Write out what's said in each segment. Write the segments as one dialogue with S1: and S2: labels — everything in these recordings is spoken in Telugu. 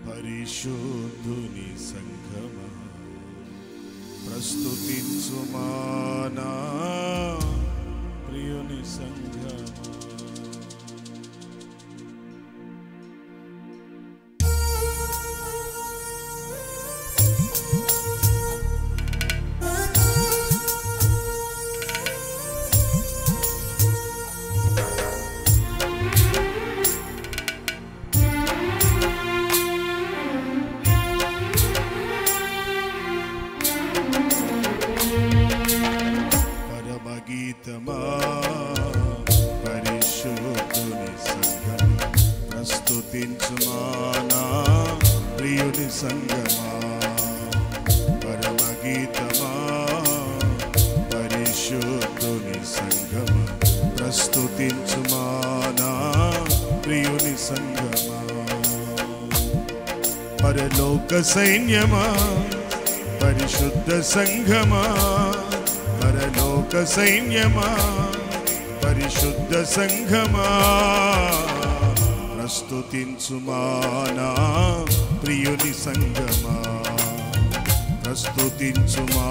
S1: పరిశుద్ధుని సంఘమా ప్రస్తుతించుమా నా ప్రియుని సంఘమా. పరిశుద్ధుని సంఘమా ప్రస్తుతించుమా నా ప్రియుని సంఘమా. పరమగీతమా పరిశుద్ధుని సంఘమా ప్రస్తుతించుమా నా ప్రియుని సంఘమా. పరలోక సైన్యమా పరిశుద్ధ సంఘమా పరలోక సైన్యమా పరిశుద్ధ సంఘమా ప్రస్తుతించుమా నా ప్రియుని సంఘమా. ప్రస్తుతించుమా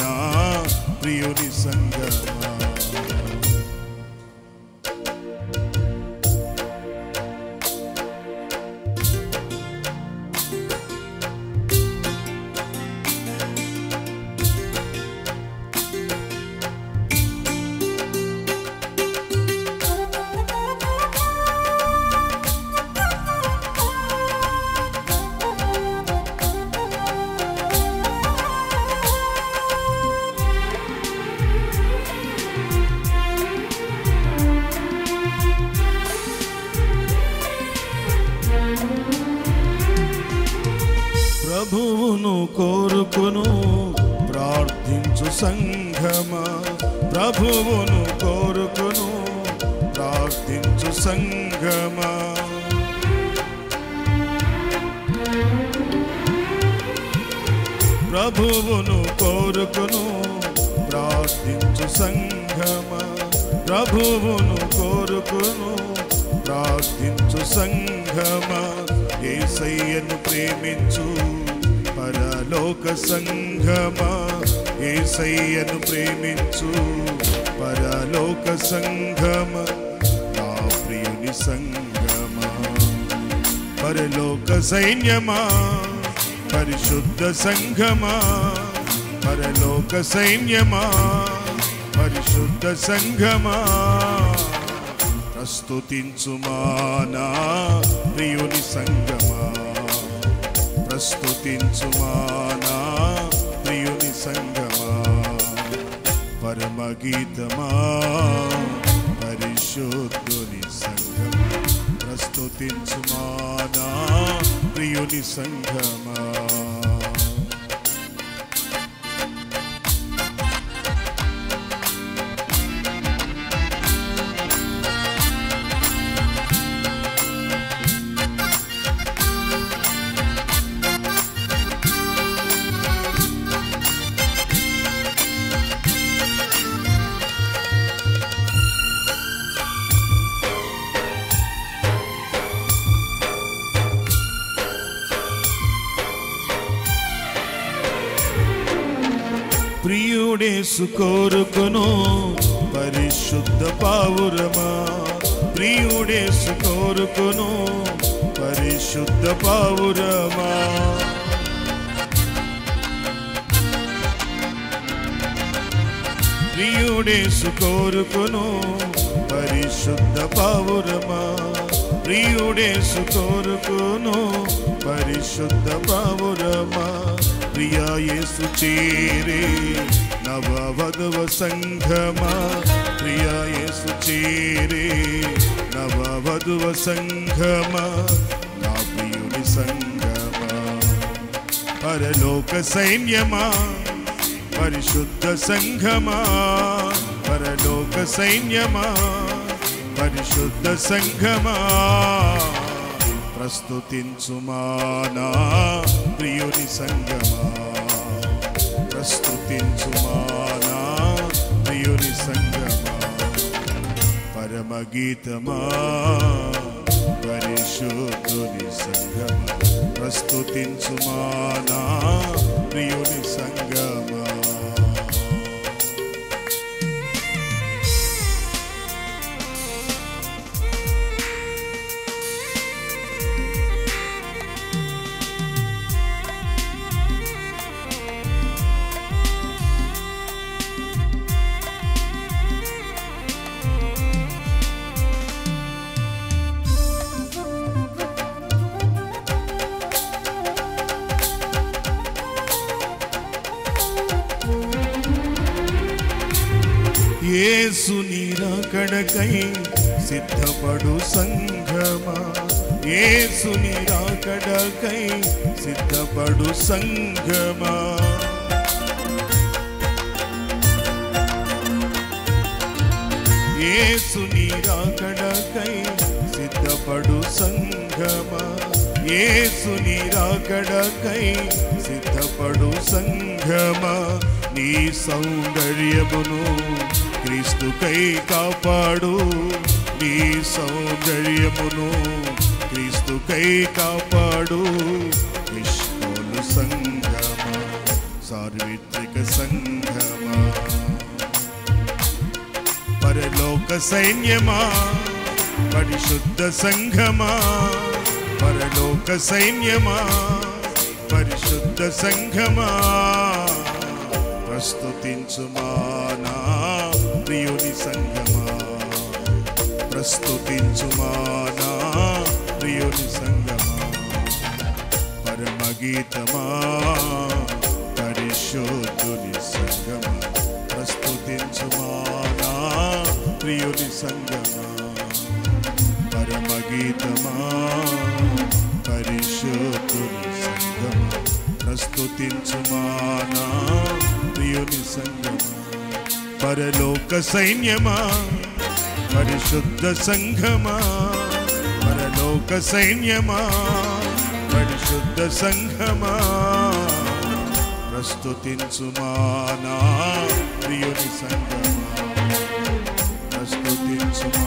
S1: నా ప్రియుని సంఘమా. ప్రభువును కోరుకును ప్రార్థించు సంఘమా. ప్రభువును కోరుకును ప్రార్థించు సంఘమా. ప్రభువును కోరుకును ప్రార్థించు సంఘమా. ప్రభువును కోరుకును ప్రార్థించు సంఘమా. యేసయ్యను ప్రేమించు పరలోక సంఘమా. యేసయ్యను ప్రేమించు పరలోక సంఘమా నా ప్రియుని సంఘమా. పరలోక సైన్యమా పరిశుద్ధ సంఘమా. పరలోక సైన్యమా పరిశుద్ధ సంఘమా ప్రస్తుతించుమా నా ప్రియుని సంఘమా. ప్రస్తుతించుమా నా ప్రియుని సంఘమా. పరమగీతమా పరిశుద్ధుని సంఘమా ప్రస్తుతించుమా నా ప్రియుని సంఘమా. ప్రియుడేసు కోరుకును పరిశుద్ధ పావురమా. ప్రియుడేసు కోరుకును పరిశుద్ధ పావురమా. ప్రియుడేసు కోరుకును పరిశుద్ధ పావురమా. ప్రియుడేసు కోరుకును పరిశుద్ధ పావురమా. ప్రియా యేసు చేరే నవవధువ సంఘమా. ప్రియా యేసు చేరే నవవధువ సంఘమా నా ప్రియుని సంఘమా. పరలోక సైన్యమా పరిశుద్ధ సంఘమా. పరలోక సైన్యమా పరిశుద్ధ సంఘమా ప్రస్తుతించుమా నా ప్రియుని సంఘమా. ప్రస్తుతించుమా నా ప్రియుని సంఘమా. పరమగీతమా పరిశుద్ధుని సంఘమా ప్రస్తుతించుమా నా ప్రియుని సంగమా. యేసుని రాకడకై సిద్ధపడు సంఘమా, యేసుని రాకడకై సిద్ధపడు సంఘమా. యేసుని రాకడకై సిద్ధపడు సంఘమా, యేసుని రాకడకై సిద్ధపడు సంఘమా. నీ సౌందర్యమును క్రీస్తుకై కాపాడు, నీ సౌందర్యమును క్రీస్తుకై కాపాడు. విశ్వలు సంగమా, సార్వత్రిక సంగమా, పరలోక సైన్యమా, పరిశుద్ధ సంఘమా, పరలోక సైన్యమా, పరిశుద్ధ సంఘమా. ప్రస్తుతించుమా నా ప్రియుని సంగమా, ప్రస్తుతించుమా నా ప్రియుని సంగమా. పరమగీతమా పరిశుద్ధుని సంగమా, ప్రస్తుతించుమా నా ప్రియుని సంగమా. పరమగీతమా పరిశుద్ధుని సంగమా, ప్రస్తుతించుమా నా ప్రియుని సంగమా. పరలోక సైన్యమా, పరిశుద్ధ సంఘమా, పరలోక సైన్యమా, పరిశుద్ధ సంఘమా. ప్రస్తుతించుమా నా ప్రియుని సంగమా, ప్రస్తుతించుమా